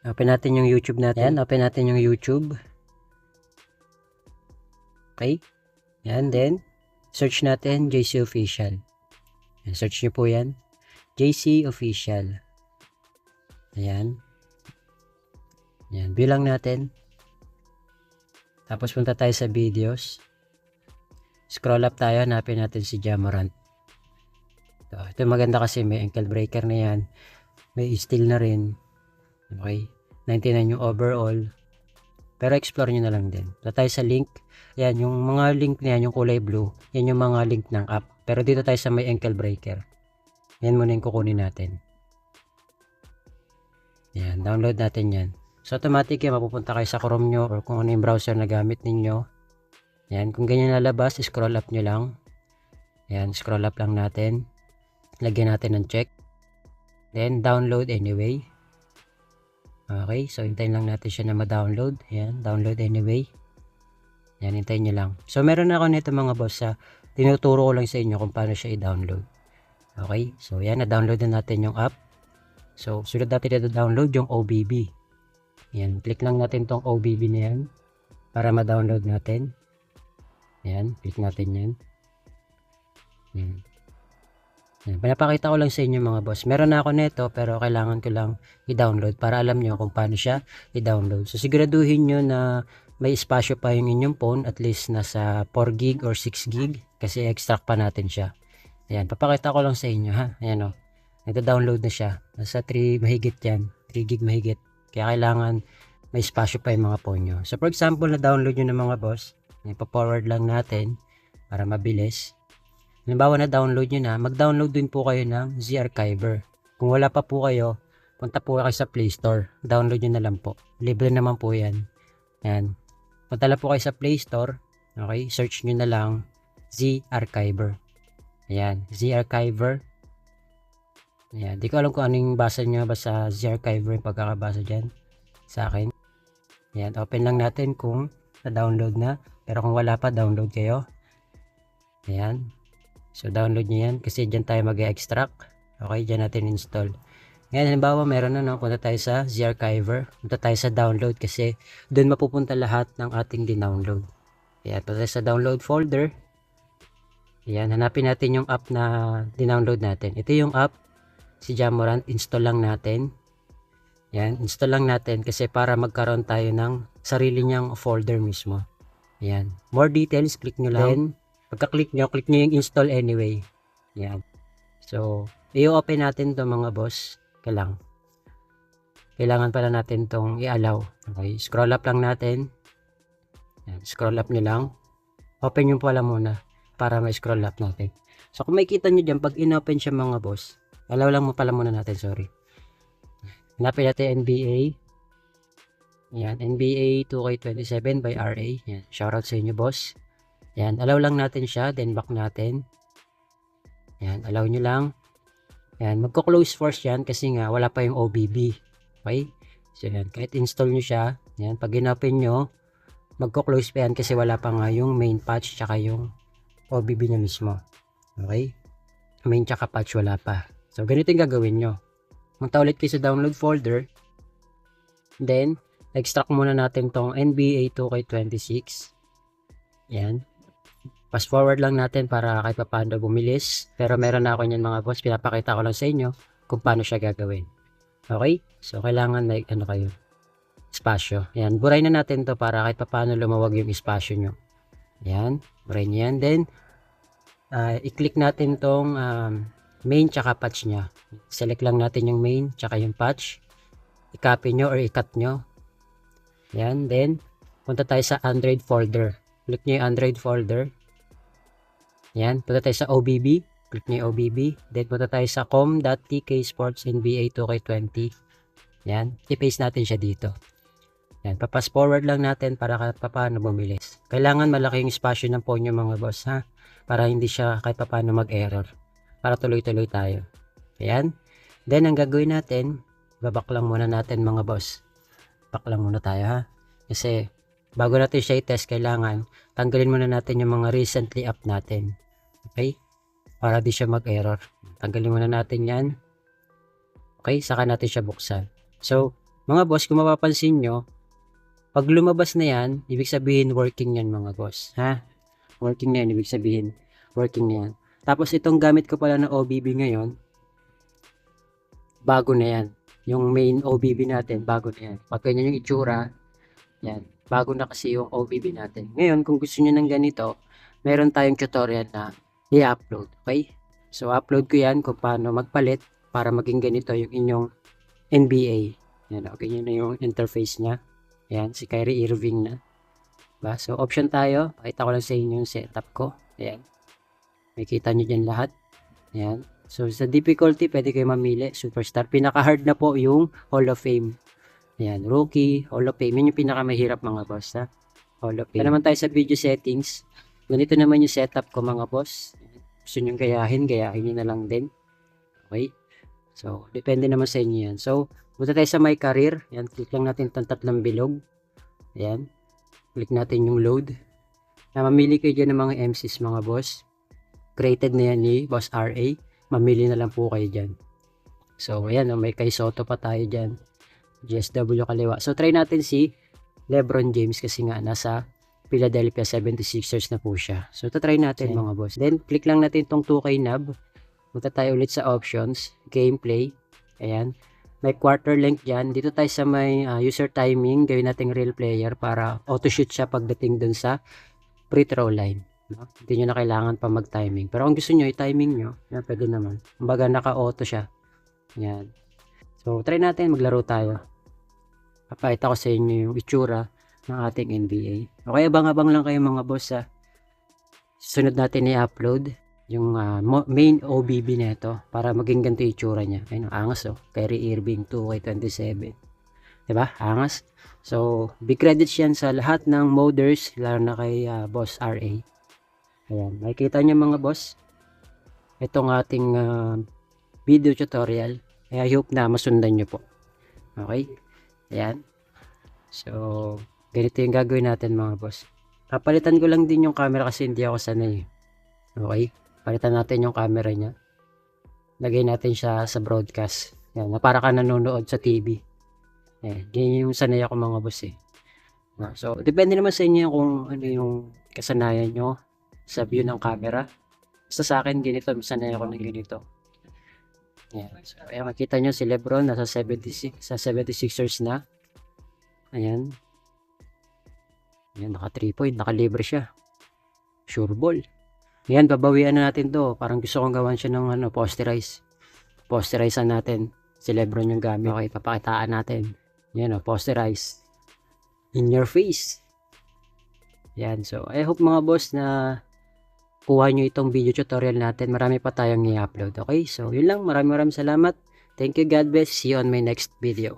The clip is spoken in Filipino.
Open natin yung YouTube natin. Yan, open natin yung YouTube. Okay. Yan, then, search natin JC Official. Yan, search nyo po yan. JC Official. Ayan. Yan, bilang natin. Tapos punta tayo sa videos. Scroll up tayo, hanapin natin si Jamorant. Ito maganda kasi may ankle breaker na yan. May steal na rin. Okay. 99 yung overall. Pero explore nyo na lang din. Punta tayo sa link. Yan, yung mga link na yan, yung kulay blue. Yan yung mga link ng app. Pero dito tayo sa may ankle breaker. Yan muna yung kukunin natin. Yan, download natin yan. So automatic yan, mapupunta kayo sa Chrome nyo or kung ano yung browser na gamit ninyo. Yan, kung ganyan lalabas, scroll up nyo lang. Yan, scroll up lang natin. Lagyan natin ng check. Then, download anyway. Okay, so hintayin lang natin siya na ma-download. Yan, download anyway. Yan, hintayin nyo lang. So, meron na ako nito mga boss sa tinuturo ko lang sa inyo kung paano siya i-download. Okay, so yan, na-download na natin yung app. So, sunod natin na-download yung OBB. Yan, click lang natin tong OBB na yan para ma-download natin. Yan, click natin yan. Yan. Yan, pinapakita ko lang sa inyo mga boss. Meron na ako nito pero kailangan ko lang i-download para alam nyo kung paano siya i-download. So siguraduhin nyo na may espasyo pa yung inyong phone, at least nasa 4 gig or 6 gig kasi extract pa natin siya. Ayan, papakita ko lang sa inyo ha. Ayan o, nagda-download na siya. Nasa 3 mahigit yan, 3 gig mahigit. Kaya kailangan may espasyo pa yung mga phone nyo. So for example, na-download nyo ng mga boss, ipa-forward lang natin para mabilis. Halimbawa na download nyo na, mag-download din po kayo ng Z-Archiver. Kung wala pa po kayo, punta po kayo sa Play Store. Download nyo na lang po. Libre naman po yan. Yan. Punta lang po kayo sa Play Store. Okay, search nyo na lang Z-Archiver. Ayan, Z-Archiver. Ayan, di ko alam kung anong basa nyo, basta Z-Archiver yung pagkakabasa dyan sa akin. Ayan, open lang natin kung na-download na. Pero kung wala pa, download kayo. Ayan. So, download nyo yan kasi dyan tayo mag-extract. Okay, dyan natin install. Ngayon, halimbawa, meron na, no? Punta tayo sa Z-Archiver. Punta tayo sa download kasi doon mapupunta lahat ng ating dinownload. Ayan, punta tayo sa download folder. Ayan, hanapin natin yung app na dinownload natin. Ito yung app, si Jamorant. Install lang natin. Ayan, install lang natin kasi para magkaroon tayo ng sarili niyang folder mismo. Ayan, more details, click nyo lang. Pagka-click nyo, click nyo yung install anyway. Yan. So, i-open natin to mga boss. Kailangan pala natin tong i-allow. Okay, scroll up lang natin. Yan. Scroll up nyo lang. Open nyo pala muna para ma-scroll up natin. So, kung makikita nyo dyan, pag in-open siya mga boss, allow lang mo pala muna natin, sorry. Hanapin natin NBA. Yan, NBA 2K27 by RA. Yan, shoutout sa inyo boss. Yan, allow lang natin siya, then back natin. Yan, allow nyo lang. Yan, magko-close first yan kasi nga wala pa yung OBB. Okay? So yan, kahit install nyo siya, yan, pag in-open nyo, magko-close pa yan kasi wala pa nga yung main patch tsaka yung OBB niya mismo. Okay? Main tsaka patch wala pa. So ganito yung gagawin nyo. Punta ulit kayo sa download folder. Then, extract muna natin tong NBA 2K26. Yan. Fast forward lang natin para kahit pa paano bumilis. Pero meron na ako niyan mga boss. Pinapakita ko lang sa inyo kung paano siya gagawin. Okay? So, kailangan may ano kayo. Espasyo. Yan. Buray na natin to para kahit pa paano lumawag yung espasyo nyo. Yan. Buray nyo yan. Then, i-click natin tong main tsaka patch nya. Select lang natin yung main tsaka yung patch. I-copy nyo or i-cut nyo. Yan. Then, punta tayo sa Android folder. Click nyo yung Android folder. Yan, punta tayo sa OBB. Click nyo yung OBB. Then, punta tayo sa com.tksportsnba 2K20. Yan, i-paste natin siya dito. Yan, papas forward lang natin para paano bumilis. Kailangan malaki yung espasyo ng phone nyo mga boss ha. Para hindi siya kahit paano mag-error. Para tuloy-tuloy tayo. Ayan. Then, ang gagawin natin, babak lang muna natin mga boss. Back lang muna tayo ha. Kasi, bago natin siya i-test, kailangan tanggalin muna natin yung mga recently up natin. Okay? Para di siya mag-error. Tanggalin muna natin yan. Okay? Saka natin siya buksan. So, Mga boss, kung mapapansin nyo, pag lumabas na yan, ibig sabihin working yan mga boss. Ha? Working na yan, ibig sabihin working na yan. Tapos itong gamit ko pala na OBB ngayon, bago na yan. Yung main OBB natin, bago na yan. Pag ganyan yung itsura, yan. Bago na kasi yung OBB natin. Ngayon, kung gusto nyo ng ganito, meron tayong tutorial na i-upload. Okay? So, upload ko yan kung paano magpalit para maging ganito yung inyong NBA. Yan, okay, yun na yung interface niya. Yan, si Kyrie Irving na. Diba? So, option tayo. Pakita ko lang sa inyo yung setup ko. Ayan. Makikita nyo dyan lahat. Ayan. So, sa difficulty, pwede kayo mamili. Superstar. Pinaka-hard na po yung Hall of Fame. Ayan. Rookie, Hall of Fame. Yun yung pinakamahirap mga boss. Ha? Hall of Fame. Kaya naman tayo sa video settings. Ganito naman yung setup ko mga boss. Gusto nyo gayahin nyo na lang din. Okay? So, depende naman sa inyo yan. So, punta tayo sa My Career. Ayan. Click lang natin itong tatlong bilog. Ayan. Click natin yung load. Mamili kayo dyan ng mga MCs mga boss. Created na yan ni Boss RA. Mamili na lang po kayo dyan. So, ayan, may kay Soto pa tayo dyan. GSW kaliwa. So, try natin si LeBron James kasi nga nasa Philadelphia 76ers na po siya. So, try natin mga boss. Then, click lang natin itong 2K knob. Punta tayo ulit sa options. Gameplay. Ayan. May quarter length dyan. Dito tayo sa may user timing. Gawin natin real player para auto-shoot siya pagdating dun sa free throw line. No? Hindi nyo na kailangan pa mag-timing. Pero kung gusto nyo, i-timing nyo, yan, pwede naman. Kumbaga, naka-auto siya. Yan. So, try natin. Maglaro tayo. Papakita ko sa inyo yung itsura ng ating NBA. Okay, abang-abang lang kayo mga boss sa sunod natin i-upload yung main OBB nito para maging ganito yung itsura niya. Ayun, angas oh. Kyrie Irving 2K27. Diba? Angas. So, big credits yan sa lahat ng moders, lalo na kay Boss RA. Ayan, makikita nyo mga boss, itong ating video tutorial. I hope na masundan nyo po. Okay? Ayan. So, ganito yung gagawin natin mga boss. Papalitan ko lang din yung camera kasi hindi ako sanay. Okay? Palitan natin yung camera niya. Lagay natin siya sa broadcast. Ayan, na para ka nanonood sa TV. Ayan, ganyan yung sanay ako mga boss eh. So, depende naman sa inyo kung ano yung kasanayan nyo sa view ng camera. Basta sa akin, ganito. Sanay ako ng ganito. Ayan. So, ayan, makita nyo si Lebron nasa 76, sa 76ers na. Ayan. Ayan, naka 3 point. Naka-libre siya. Sure ball. Ayan, babawian na natin to. Parang gusto kong gawan siya ng posterize. Posterize natin. Si Lebron yung gamit. Okay, papakitaan natin. Ayan o, posterize. In your face. Ayan, so I hope mga boss na kuha nyo itong video tutorial natin. Marami pa tayong i-upload. Okay, so yun lang. Maraming salamat. Thank you, God bless. See you on my next video.